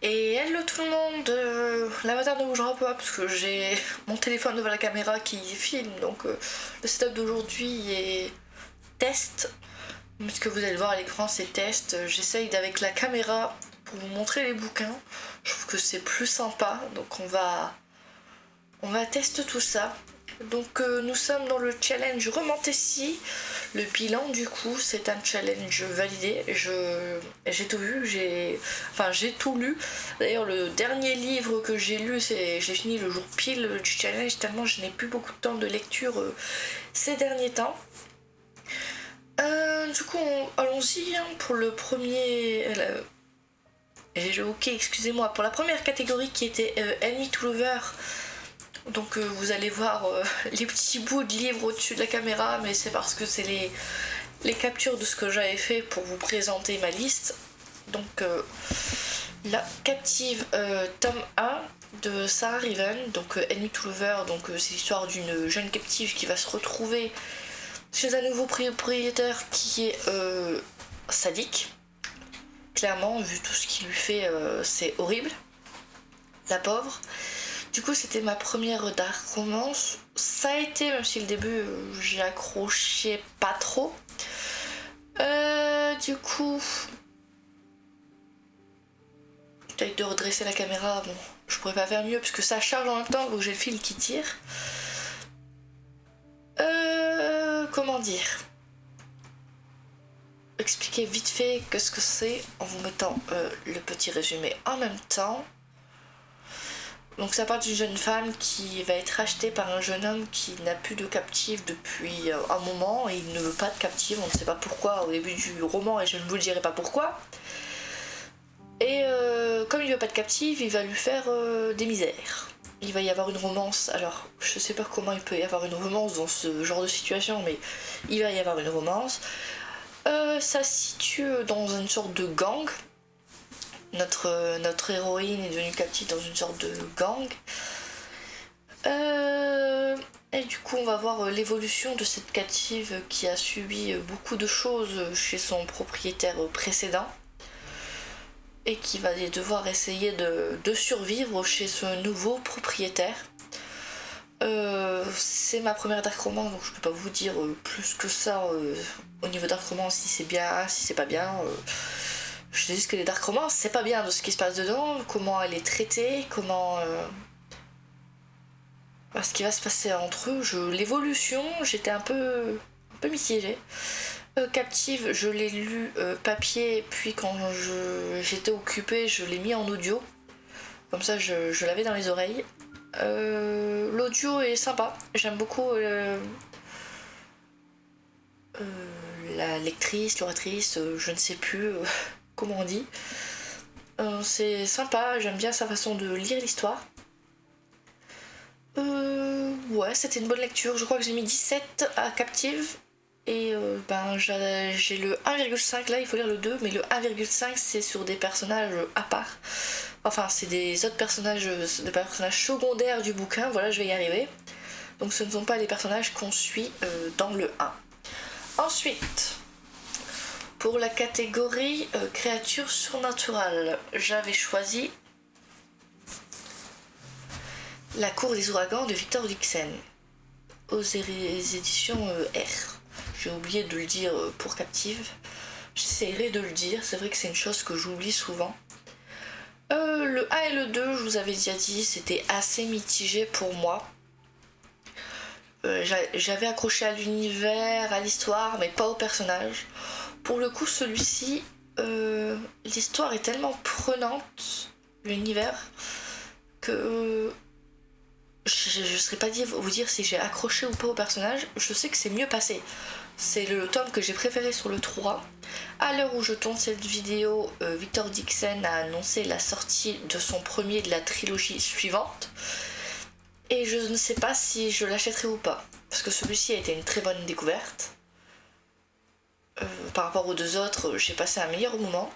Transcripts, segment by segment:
Et hello tout le monde, l'avatar ne bougera pas parce que j'ai mon téléphone devant la caméra qui filme, donc le setup d'aujourd'hui est test. Ce que vous allez voir à l'écran c'est test. J'essaye avec la caméra pour vous montrer les bouquins. Je trouve que c'est plus sympa, donc on va tester tout ça. Donc nous sommes dans le challenge Romantécie. Le bilan du coup c'est un challenge validé. J'ai tout vu, j'ai tout lu. D'ailleurs le dernier livre que j'ai lu, j'ai fini le jour pile du challenge tellement je n'ai plus beaucoup de temps de lecture ces derniers temps. Du coup allons-y pour le premier... excusez-moi, pour la première catégorie qui était Enemy to Lover. Donc vous allez voir les petits bouts de livres au-dessus de la caméra, mais c'est parce que c'est les captures de ce que j'avais fait pour vous présenter ma liste. Donc la captive tome 1 de Sarah Riven, donc Enemy to Lover, donc c'est l'histoire d'une jeune captive qui va se retrouver chez un nouveau propriétaire qui est sadique. Clairement, vu tout ce qu'il lui fait, c'est horrible. La pauvre. Du coup, c'était ma première dark romance. Ça a été, même si le début, j'ai accroché pas trop. Du coup... J'essaie de redresser la caméra. Bon, je pourrais pas faire mieux parce que ça charge en même temps, donc j'ai le fil qui tire. Comment dire ? Expliquer vite fait ce que c'est en vous mettant le petit résumé en même temps. Donc ça parle d'une jeune femme qui va être achetée par un jeune homme qui n'a plus de captive depuis un moment et il ne veut pas de captive, on ne sait pas pourquoi au début du roman et je ne vous le dirai pas pourquoi. Et comme il ne veut pas de captive, il va lui faire des misères. Il va y avoir une romance, alors je sais pas comment il peut y avoir une romance dans ce genre de situation, mais il va y avoir une romance. Ça se situe dans une sorte de gang. Notre héroïne est devenue captive dans une sorte de gang. Et du coup, on va voir l'évolution de cette captive qui a subi beaucoup de choses chez son propriétaire précédent et qui va devoir essayer de survivre chez ce nouveau propriétaire. C'est ma première dark romance, donc je peux pas vous dire plus que ça au niveau dark romance, si c'est bien, si c'est pas bien. Je dis que les dark romances, c'est pas bien de ce qui se passe dedans, comment elle est traitée, comment... ce qui va se passer entre eux, l'évolution, j'étais un peu mitigée. Captive, je l'ai lu papier, puis quand j'étais occupée, je l'ai mis en audio. Comme ça, je l'avais dans les oreilles. L'audio est sympa, j'aime beaucoup la lectrice, l'oratrice, je ne sais plus comment on dit. C'est sympa, j'aime bien sa façon de lire l'histoire. Ouais, c'était une bonne lecture. Je crois que j'ai mis 17 à Captive. Et j'ai le 1,5, là il faut lire le 2, mais le 1,5 c'est sur des personnages à part. Enfin, c'est des autres personnages, des personnages secondaires du bouquin, voilà, je vais y arriver. Donc ce ne sont pas les personnages qu'on suit dans le 1. Ensuite, pour la catégorie créatures surnaturelles, j'avais choisi La Cour des Ouragans de Victor Dixon, aux éditions R. J'ai oublié de le dire pour Captive. J'essaierai de le dire, c'est vrai que c'est une chose que j'oublie souvent. Le 1 et le 2, je vous avais déjà dit, c'était assez mitigé pour moi. J'avais accroché à l'univers, à l'histoire, mais pas au personnage. Pour le coup, celui-ci, l'histoire est tellement prenante, l'univers, que je ne saurais pas vous dire si j'ai accroché ou pas au personnage. Je sais que c'est mieux passé. C'est le tome que j'ai préféré sur le 3. À l'heure où je tourne cette vidéo, Victor Dixon a annoncé la sortie de son premier de la trilogie suivante. Et je ne sais pas si je l'achèterai ou pas. Parce que celui-ci a été une très bonne découverte. Par rapport aux deux autres, j'ai passé un meilleur moment.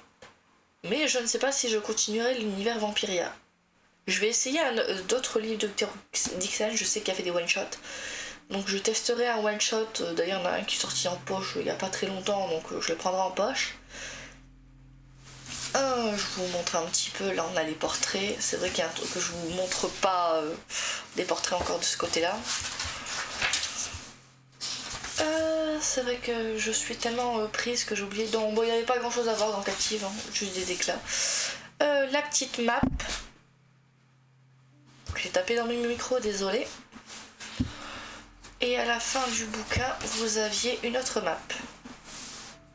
Mais je ne sais pas si je continuerai l'univers Vampiria. Je vais essayer d'autres livres de Victor Dixon, je sais qu'il a fait des one-shots. Donc je testerai un one-shot, d'ailleurs il y en a un qui est sorti en poche il n'y a pas très longtemps, donc je le prendrai en poche. Je vous montre un petit peu, là on a les portraits. C'est vrai qu'il y a un truc que je vous montre pas, des portraits encore de ce côté-là. C'est vrai que je suis tellement prise que j'ai oublié. Donc bon, il n'y avait pas grand chose à voir dans Captive, hein, juste des éclats. La petite map. J'ai tapé dans le micro, désolé. Et à la fin du bouquin, vous aviez une autre map.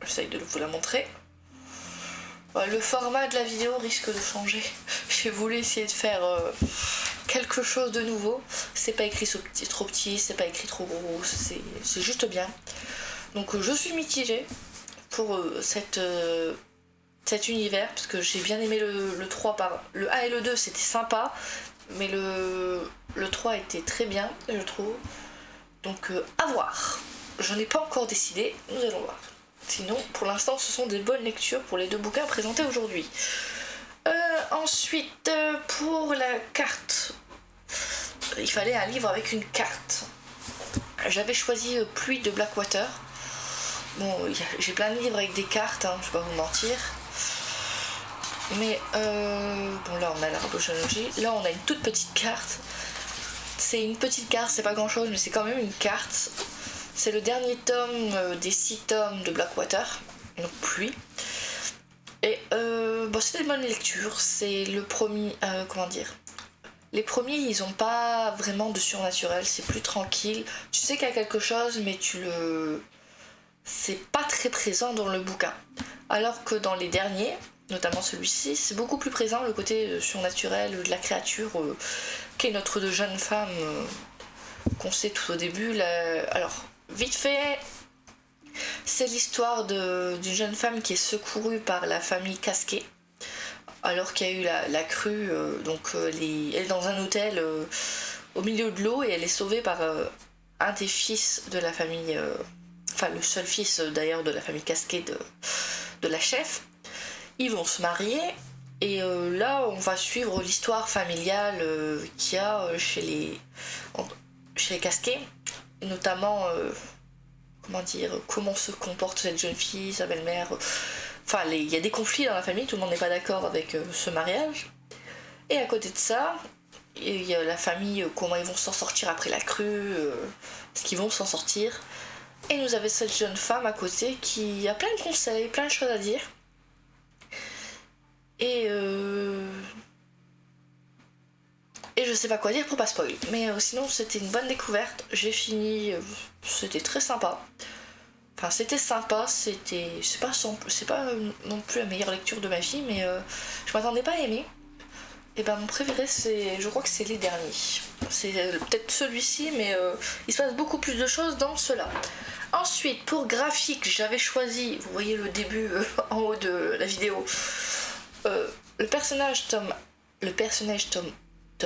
J'essaye de vous la montrer. Le format de la vidéo risque de changer. J'ai voulu essayer de faire quelque chose de nouveau. C'est pas écrit trop petit, c'est pas écrit trop gros, c'est juste bien. Donc je suis mitigée pour cet univers, parce que j'ai bien aimé le 3 le 1 et le 2 c'était sympa, mais le 3 était très bien, je trouve. Donc à voir. Je n'ai pas encore décidé, nous allons voir. Sinon, pour l'instant, ce sont des bonnes lectures pour les deux bouquins présentés aujourd'hui. Ensuite, pour la carte, il fallait un livre avec une carte. J'avais choisi Pluie de Blackwater. Bon, j'ai plein de livres avec des cartes, hein, je vais pas vous mentir. Mais, bon là on a l'arbre géologie. Là on a une toute petite carte. C'est une petite carte, c'est pas grand chose, mais c'est quand même une carte. C'est le dernier tome des 6 tomes de Blackwater, donc Pluie. Et bon, c'est des bonnes lectures. C'est le premier, comment dire, les premiers ils ont pas vraiment de surnaturel, c'est plus tranquille. Tu sais qu'il y a quelque chose, mais c'est pas très présent dans le bouquin. Alors que dans les derniers, notamment celui-ci, c'est beaucoup plus présent le côté surnaturel de la créature qu'est notre jeune femme qu'on sait tout au début. Alors, vite fait, c'est l'histoire d'une jeune femme qui est secourue par la famille Casquet, alors qu'il y a eu la crue, donc elle est dans un hôtel au milieu de l'eau et elle est sauvée par un des fils de la famille, enfin le seul fils d'ailleurs de la famille Casquet de la chef. Ils vont se marier et là on va suivre l'histoire familiale qu'il y a chez les Casquet, notamment comment se comporte cette jeune fille, sa belle-mère. Enfin, il y a des conflits dans la famille, tout le monde n'est pas d'accord avec ce mariage. Et à côté de ça, il y a la famille, comment ils vont s'en sortir après la crue, est-ce qu'ils vont s'en sortir. Et nous avons cette jeune femme à côté qui a plein de conseils, plein de choses à dire. Et je sais pas quoi dire pour pas spoil. Mais sinon, c'était une bonne découverte. J'ai fini, c'était très sympa. Enfin, c'était sympa, c'est pas non plus la meilleure lecture de ma vie, mais je m'attendais pas à aimer. Et ben mon préféré, je crois que c'est les derniers. C'est peut-être celui-ci, mais il se passe beaucoup plus de choses dans ceux-là. Ensuite, pour graphique, j'avais choisi, vous voyez le début en haut de la vidéo, le personnage tome 1.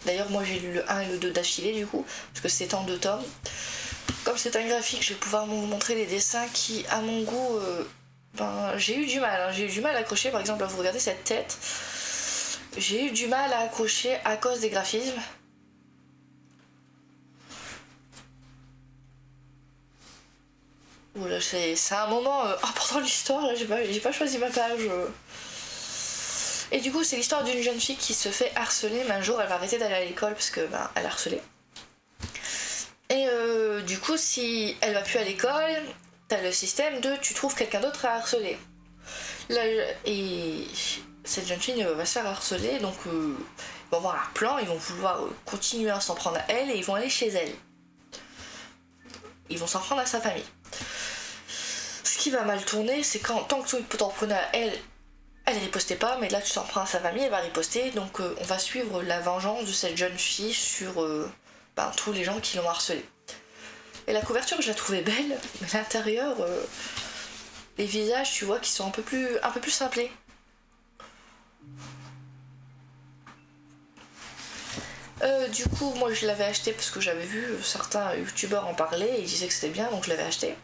D'ailleurs, moi j'ai lu le 1 et le 2 d'affilée du coup, parce que c'est en 2 tomes. Comme c'est un graphique, je vais pouvoir vous montrer les dessins qui, à mon goût, j'ai eu du mal. J'ai eu du mal à accrocher. Par exemple, là, vous regardez cette tête. J'ai eu du mal à accrocher à cause des graphismes. Voilà, c'est un moment important de l'histoire. Là, j'ai pas choisi ma page. Et du coup, c'est l'histoire d'une jeune fille qui se fait harceler. Mais un jour, elle va arrêter d'aller à l'école parce que elle a harcelé. Et du coup, si elle va plus à l'école, t'as le système de tu trouves quelqu'un d'autre à harceler. Là, et cette jeune fille va se faire harceler, donc ils vont avoir un plan, ils vont vouloir continuer à s'en prendre à elle et ils vont aller chez elle. Ils vont s'en prendre à sa famille. Ce qui va mal tourner, c'est tant que tu t'en prenais à elle, elle ripostait pas, mais là tu t'en prends à sa famille, elle va riposter, donc on va suivre la vengeance de cette jeune fille sur tous les gens qui l'ont harcelée. Et la couverture, je la trouvais belle, mais l'intérieur, les visages, tu vois, qui sont un peu plus simplés. Du coup, moi je l'avais acheté parce que j'avais vu certains youtubeurs en parler et ils disaient que c'était bien, donc je l'avais acheté.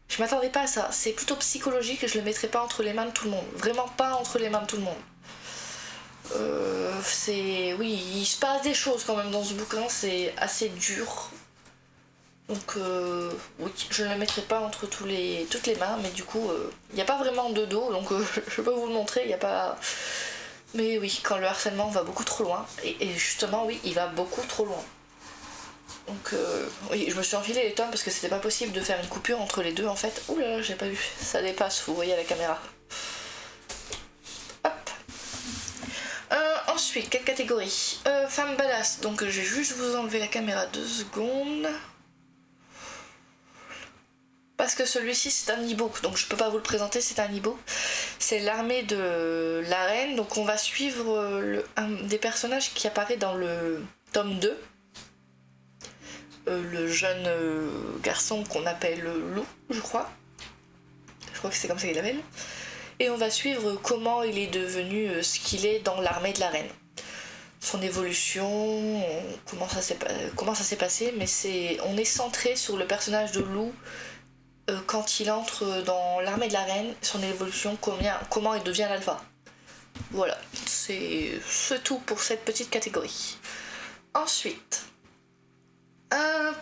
Je m'attendais pas à ça, c'est plutôt psychologique et je le mettrai pas entre les mains de tout le monde. Vraiment pas entre les mains de tout le monde. Oui, il se passe des choses quand même dans ce bouquin, c'est assez dur. Donc oui, je ne le mettrai pas entre toutes les mains, mais du coup, il n'y a pas vraiment de dos, donc je peux vous le montrer, il n'y a pas... Mais oui, quand le harcèlement va beaucoup trop loin, et justement, oui, il va beaucoup trop loin. Donc oui, je me suis enfilé les tomes parce que c'était pas possible de faire une coupure entre les deux en fait. Ouh là là, j'ai pas vu, ça dépasse, vous voyez à la caméra. Hop. Ensuite, quelle catégorie? Femme badass, donc je vais juste vous enlever la caméra 2 secondes. Parce que celui-ci c'est un e-book, donc je peux pas vous le présenter, c'est un e-book. C'est l'armée de la reine, donc on va suivre un des personnages qui apparaît dans le tome 2. Le jeune garçon qu'on appelle Lou, je crois. Je crois que c'est comme ça qu'il l'appelle. Et on va suivre comment il est devenu ce qu'il est dans l'armée de la reine. Son évolution, comment ça s'est passé, mais on est centré sur le personnage de Lou quand il entre dans l'armée de la reine, son évolution, comment il devient l'alpha. Voilà, c'est tout pour cette petite catégorie. Ensuite,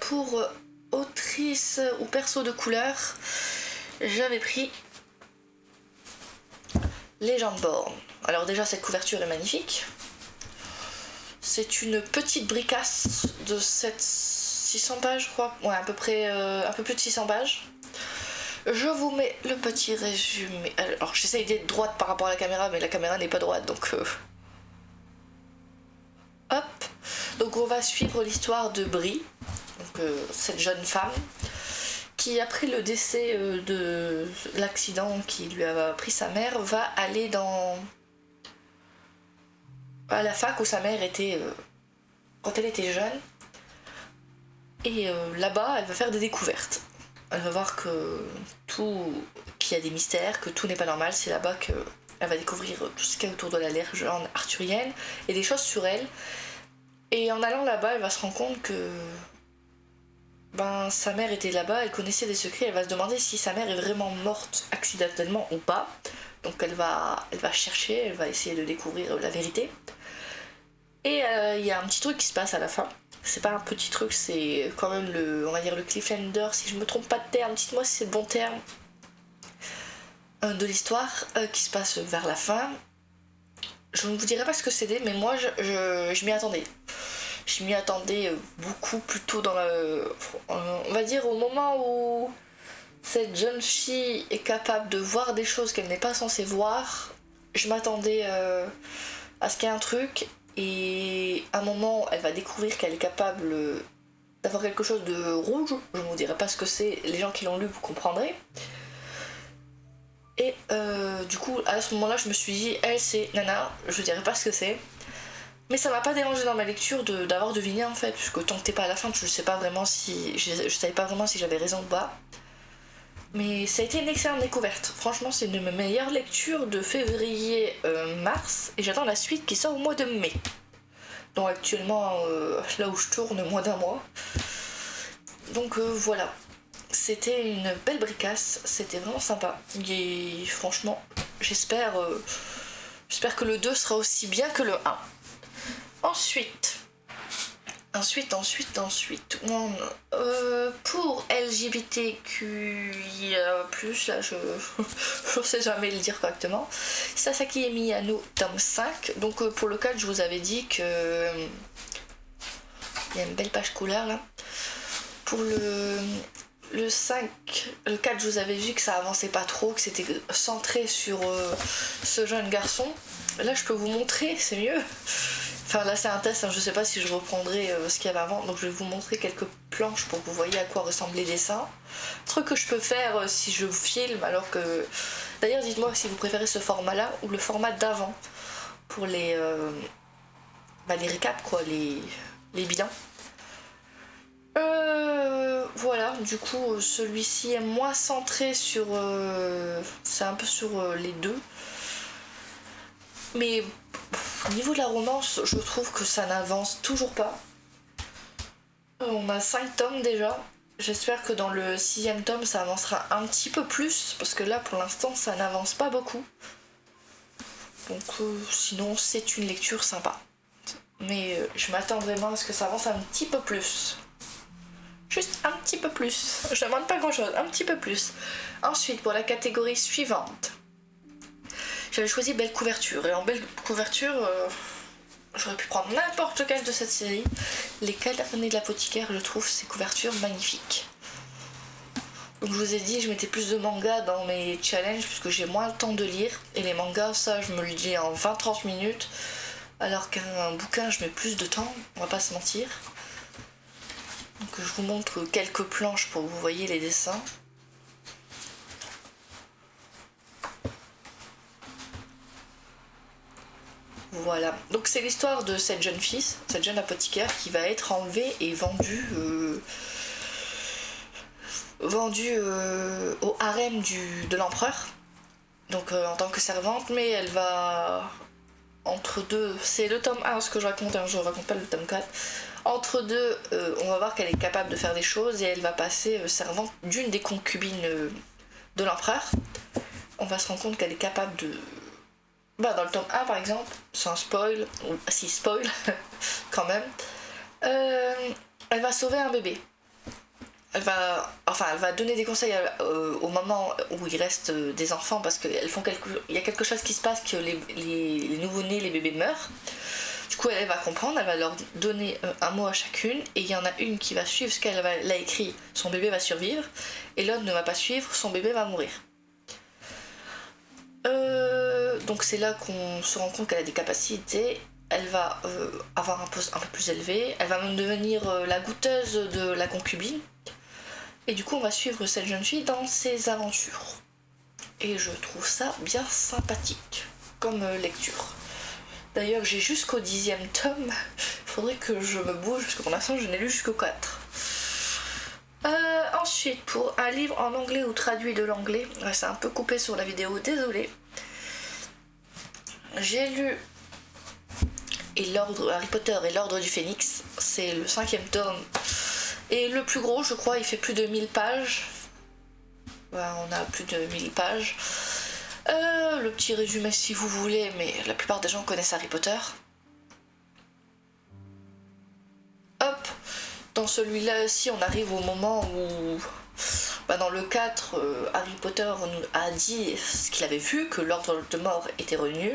pour autrice ou perso de couleur, j'avais pris Legendborn. Alors déjà, cette couverture est magnifique. C'est une petite bricasse de 600 pages, je crois. Ouais, à peu près un peu plus de 600 pages. Je vous mets le petit résumé. Alors j'essaye d'être droite par rapport à la caméra, mais la caméra n'est pas droite, donc... Hop. Donc on va suivre l'histoire de Brie, donc, cette jeune femme, qui après le décès de l'accident qui lui a pris sa mère, va aller à la fac où sa mère était quand elle était jeune. Et là-bas, elle va faire des découvertes. Elle va voir qu'il y a des mystères, que tout n'est pas normal. C'est là-bas qu'elle va découvrir tout ce qu'il y a autour de la légende arthurienne et des choses sur elle. Et en allant là-bas, elle va se rendre compte que sa mère était là-bas, elle connaissait des secrets. Elle va se demander si sa mère est vraiment morte accidentellement ou pas. Donc elle va chercher, elle va essayer de découvrir la vérité. Et il y a un petit truc qui se passe à la fin. C'est pas un petit truc, c'est quand même on va dire le cliffhanger, si je me trompe pas de terme, dites-moi si c'est le bon terme, de l'histoire qui se passe vers la fin. Je ne vous dirai pas ce que c'était, mais moi je m'y attendais. Je m'y attendais beaucoup plus tôt on va dire au moment où cette jeune fille est capable de voir des choses qu'elle n'est pas censée voir. Je m'attendais à ce qu'il y ait un truc. Et à un moment, elle va découvrir qu'elle est capable d'avoir quelque chose de rouge. Je ne vous dirai pas ce que c'est, les gens qui l'ont lu, vous comprendrez. Et du coup, à ce moment-là, je me suis dit, elle, c'est Nana, je ne dirai pas ce que c'est. Mais ça m'a pas dérangé dans ma lecture d'avoir deviné en fait, puisque tant que t'es pas à la fin, je savais pas vraiment si j'avais raison ou pas. Mais ça a été une excellente découverte. Franchement, c'est une de mes meilleures lectures de février-mars. Et j'attends la suite qui sort au mois de mai. Donc actuellement, là où je tourne, moins d'un mois. Donc voilà. C'était une belle bricasse. C'était vraiment sympa. Et franchement, j'espère que le 2 sera aussi bien que le 1. Ensuite, pour LGBTQIA+, là je sais jamais le dire correctement, Sasaki Miyano, tome 5. Donc pour le 4, je vous avais dit que... Il y a une belle page couleur là. Pour le 5, le 4, je vous avais vu que ça avançait pas trop, que c'était centré sur ce jeune garçon. Là, je peux vous montrer, c'est mieux. Enfin là c'est un test, hein, je sais pas si je reprendrai ce qu'il y avait avant, donc je vais vous montrer quelques planches pour que vous voyez à quoi ressemblent les dessins. Truc que je peux faire si je filme, alors que... D'ailleurs dites-moi si vous préférez ce format là ou le format d'avant pour les récaps quoi, les bilans. Voilà, du coup celui-ci est moins centré sur... c'est un peu sur les deux. Mais au niveau de la romance, je trouve que ça n'avance toujours pas. On a 5 tomes déjà. J'espère que dans le 6e tome, ça avancera un petit peu plus. Parce que là, pour l'instant, ça n'avance pas beaucoup. Donc sinon, c'est une lecture sympa. Mais je m'attends vraiment à ce que ça avance un petit peu plus. Juste un petit peu plus. Je demande pas grand chose, un petit peu plus. Ensuite, pour la catégorie suivante, j'avais choisi Belle Couverture. Et en Belle Couverture, j'aurais pu prendre n'importe quelle de cette série. Les Carnets de l'apothicaire, je trouve ces couvertures magnifiques. Donc je vous ai dit, je mettais plus de mangas dans mes challenges puisque j'ai moins le temps de lire. Et les mangas, ça, je me le lis en 20-30 minutes. Alors qu'un bouquin, je mets plus de temps, on va pas se mentir. Donc je vous montre quelques planches pour que vous voyez les dessins. Voilà, donc c'est l'histoire de cette jeune fille, cette jeune apothicaire qui va être enlevée et vendue au harem de l'empereur, donc en tant que servante, mais elle va entre deux, c'est le tome 1 ce que je raconte, je raconte pas le tome 4, entre deux on va voir qu'elle est capable de faire des choses et elle va passer servante d'une des concubines de l'empereur. On va se rendre compte qu'elle est capable de... dans le tome 1 par exemple, sans spoil, ou si spoil quand même, elle va sauver un bébé. Elle va donner des conseils au moment où il reste des enfants parce qu'il y a quelque chose qui se passe que les nouveau-nés, les bébés meurent. Du coup elle va comprendre, elle va leur donner un mot à chacune et il y en a une qui va suivre ce qu'elle a écrit, son bébé va survivre, et l'autre ne va pas suivre, son bébé va mourir. Donc c'est là qu'on se rend compte qu'elle a des capacités, elle va avoir un poste un peu plus élevé, elle va même devenir la goûteuse de la concubine. Et du coup on va suivre cette jeune fille dans ses aventures. Et je trouve ça bien sympathique comme lecture. D'ailleurs j'ai jusqu'au 10e tome, il faudrait que je me bouge parce que pour l'instant je n'ai lu jusqu'au 4. Ensuite, pour un livre en anglais ou traduit de l'anglais, c'est un peu coupé sur la vidéo, désolé. J'ai lu Harry Potter et l'Ordre du Phénix, c'est le 5e tome. Et le plus gros, je crois, il fait plus de 1000 pages. On a plus de 1000 pages. Le petit résumé si vous voulez, mais la plupart des gens connaissent Harry Potter. Hop, dans celui-là aussi, on arrive au moment où, dans le 4, Harry Potter a dit ce qu'il avait vu, que l'ordre de mort était revenu.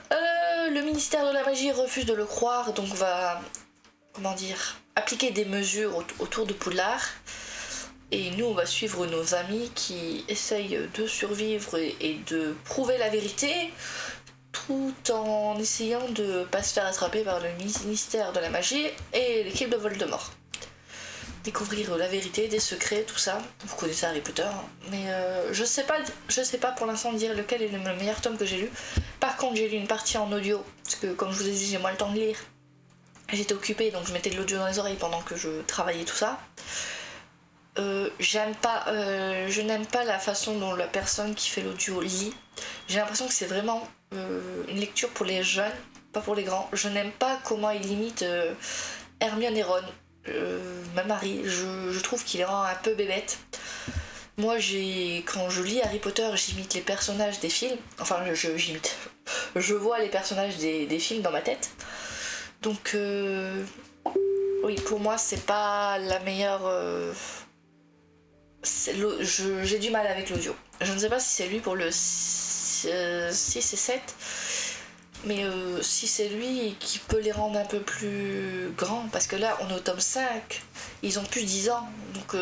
Le ministère de la magie refuse de le croire, donc va, appliquer des mesures autour de Poudlard. Et nous, on va suivre nos amis qui essayent de survivre et de prouver la vérité, tout en essayant de pas se faire attraper par le ministère de la magie et l'équipe de Voldemort. Découvrir la vérité, des secrets, tout ça. Vous connaissez Harry Potter, hein. Mais je sais pas pour l'instant dire lequel est le meilleur tome que j'ai lu. Par contre, j'ai lu une partie en audio, parce que comme je vous ai dit, j'ai moins le temps de lire. J'étais occupée, donc je mettais de l'audio dans les oreilles pendant que je travaillais tout ça. Je n'aime pas la façon dont la personne qui fait l'audio lit. J'ai l'impression que c'est vraiment une lecture pour les jeunes, pas pour les grands. Je n'aime pas comment il imite Hermione et Ron, même Harry. Je trouve qu'il les rend un peu bébêtes. Moi, quand je lis Harry Potter, j'imite les personnages des films. Enfin, j'imite. Je vois les personnages des films dans ma tête. Donc, oui, pour moi, c'est pas la meilleure... j'ai du mal avec l'audio. Je ne sais pas si c'est lui pour le 6 et 7, mais si c'est lui qui peut les rendre un peu plus grands, parce que là on est au tome 5, ils ont plus 10 ans, donc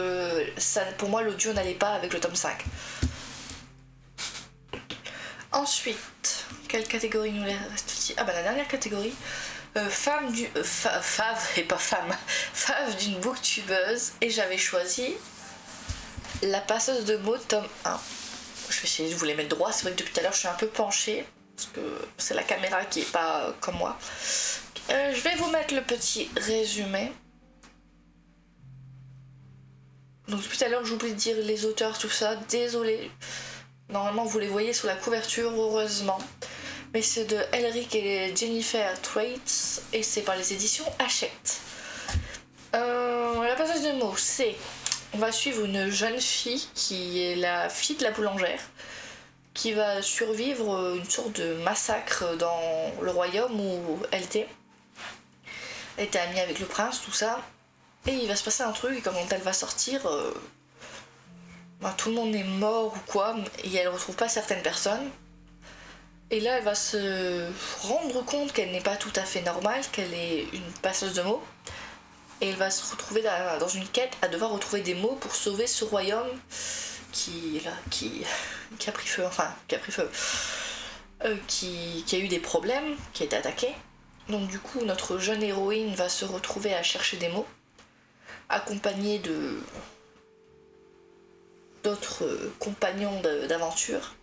ça, pour moi l'audio n'allait pas avec le tome 5. Ensuite, quelle catégorie nous reste aussi ? La dernière catégorie, fave d'une booktubeuse, et j'avais choisi La passeuse de mots, tome 1. Je vais essayer de vous les mettre droit. C'est vrai que depuis tout à l'heure, je suis un peu penchée. Parce que c'est la caméra qui est pas comme moi. Je vais vous mettre le petit résumé. Donc depuis tout à l'heure, j'oublie de dire les auteurs, tout ça. Désolée. Normalement, vous les voyez sous la couverture, heureusement. Mais c'est de Elric et Jennifer Thwaites. Et c'est par les éditions Hachette. La passeuse de mots, c'est... On va suivre une jeune fille qui est la fille de la boulangère qui va survivre une sorte de massacre dans le royaume où elle était. Elle était amie avec le prince, tout ça. Et il va se passer un truc, et quand elle va sortir, tout le monde est mort ou quoi, et elle retrouve pas certaines personnes. Et là, elle va se rendre compte qu'elle n'est pas tout à fait normale, qu'elle est une passeuse de mots. Et elle va se retrouver dans une quête à devoir retrouver des mots pour sauver ce royaume qui a pris feu, qui a eu des problèmes, qui a été attaqué. Donc du coup, notre jeune héroïne va se retrouver à chercher des mots, accompagnée d'autres compagnons d'aventure.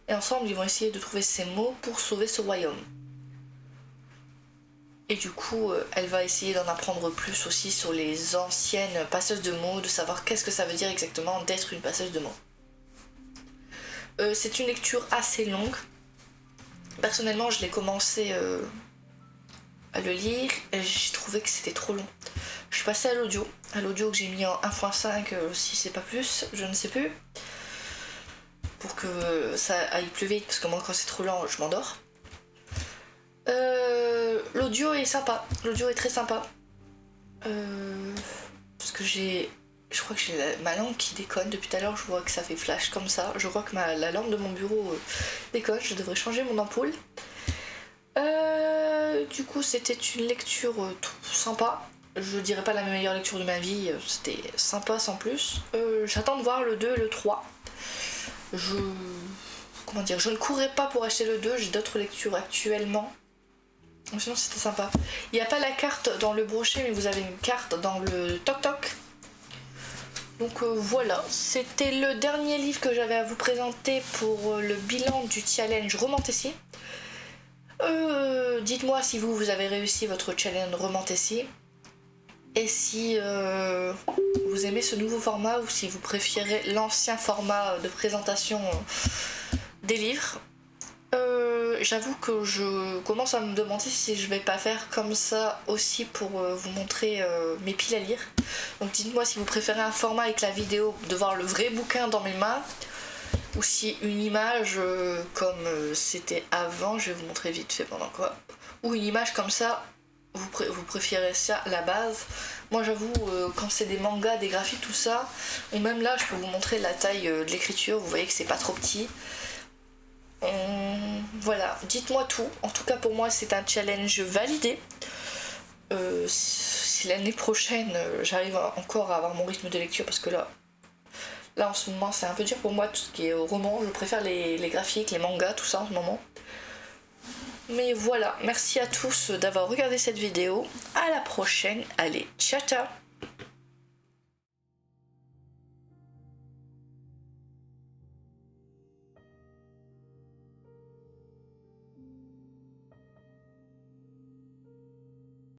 Et ensemble, ils vont essayer de trouver ces mots pour sauver ce royaume. Et du coup, elle va essayer d'en apprendre plus aussi sur les anciennes passeuses de mots, de savoir qu'est-ce que ça veut dire exactement d'être une passeuse de mots. C'est une lecture assez longue. Personnellement, je l'ai commencé à le lire et j'ai trouvé que c'était trop long. Je suis passée à l'audio que j'ai mis en 1.5 si c'est pas plus, je ne sais plus. Pour que ça aille plus vite, parce que moi quand c'est trop lent, je m'endors. L'audio est sympa, l'audio est très sympa. Parce que je crois que j'ai ma lampe qui déconne depuis tout à l'heure, je vois que ça fait flash comme ça. Je crois que la lampe de mon bureau déconne, je devrais changer mon ampoule. Du coup, c'était une lecture sympa. Je dirais pas la meilleure lecture de ma vie, c'était sympa sans plus. J'attends de voir le 2 et le 3. Je ne courrais pas pour acheter le 2, j'ai d'autres lectures actuellement. Sinon c'était sympa. Il n'y a pas la carte dans le brochet, mais vous avez une carte dans le toc-toc. Donc voilà, c'était le dernier livre que j'avais à vous présenter pour le bilan du challenge Romantessi. Dites-moi si vous avez réussi votre challenge Romantessi. Et si vous aimez ce nouveau format ou si vous préférez l'ancien format de présentation des livres. J'avoue que je commence à me demander si je vais pas faire comme ça aussi pour vous montrer mes piles à lire. Donc dites-moi si vous préférez un format avec la vidéo, de voir le vrai bouquin dans mes mains, ou si une image comme c'était avant, je vais vous montrer vite fait pendant quoi, ou une image comme ça, vous préférez ça à la base. Moi j'avoue, quand c'est des mangas, des graphiques, tout ça, ou même là je peux vous montrer la taille de l'écriture, vous voyez que c'est pas trop petit. Voilà, dites-moi tout. En tout cas pour moi c'est un challenge validé. Si l'année prochaine j'arrive encore à avoir mon rythme de lecture, parce que là en ce moment c'est un peu dur pour moi, tout ce qui est roman, je préfère les graphiques, les mangas, tout ça en ce moment. Mais voilà, merci à tous d'avoir regardé cette vidéo. À la prochaine, allez, ciao ciao.